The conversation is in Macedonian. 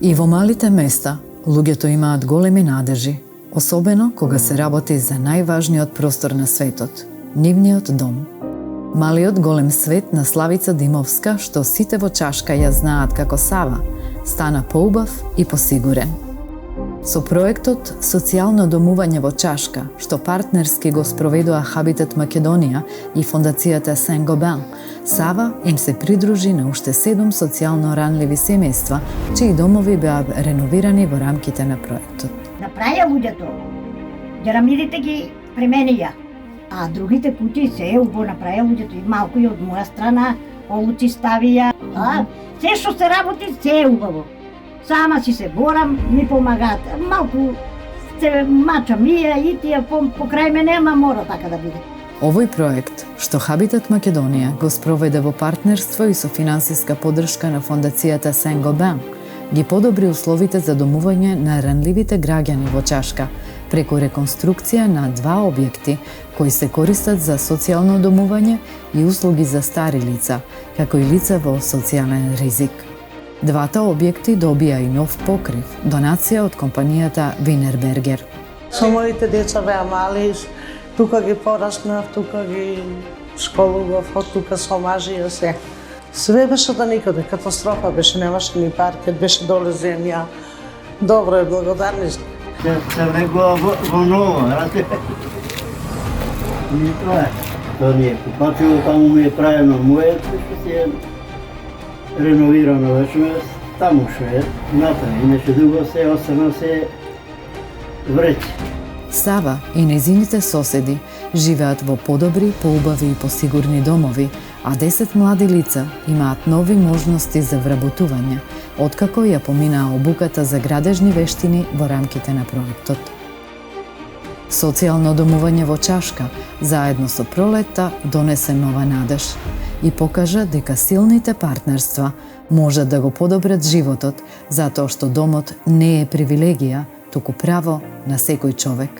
И во малите места, луѓето имаат големи надежи, особено кога се работи за најважниот простор на светот, нивниот дом. Малиот голем свет на Славица Димовска, што сите во Чашка ја знаат како Сава, стана поубав и посигурен. Со проектот Социјално домување во Чашка, што партнерски го спроведува Хабитат Македонија и Фондацијата Сен-Гобен, Сава им се придружи на уште 7 социјално ранливи семејства, чии домови беа реновирани во рамките на проектот. Направија луѓето, џерамидите ги пременија, а другите куќи се убаво направија луѓето, и малку и од моја страна, олуци ставија, се што се работи, се е убаво. Сама си се борам, ми помагаат. Малку се мачам и тие покрај мене, ама мора така да биде. Овој проект, што Хабитат Македонија го спроведе во партнерство и со финансиска поддршка на Фондацијата Сен-Гобен, ги подобри условите за домување на ранливите граѓани во Чашка преку реконструкција на 2 објекти кои се користат за социјално домување и услуги за стари лица, како и лица во социјален ризик. Двата објекти добија и нов покрив, донација од компанијата Винербергер. Со моите деца беа мали, тука ги пораснав, тука ги школував, од тука со мажија се. Све беше да никаде, катастрофа беше, немаше ни паркет, беше доле земја. Добро е, благодарни сме. Се легува во ново, раде. И тоа е. Тоа ни е купатило, таму ми е правено моето, што си е реновирано вече, таму што е, направи, иначе друго се остана се вреќи. Сава и незините соседи живеат во подобри, поубави и посигурни домови, а 10 млади лица имаат нови можности за вработување, откако ја поминаа обуката за градежни вештини во рамките на проектот. Социјално домување во Чашка, заедно со пролетта, донесе нова надеж и покажа дека силните партнерства можат да го подобрат животот, затоа што домот не е привилегија, туку право на секој човек.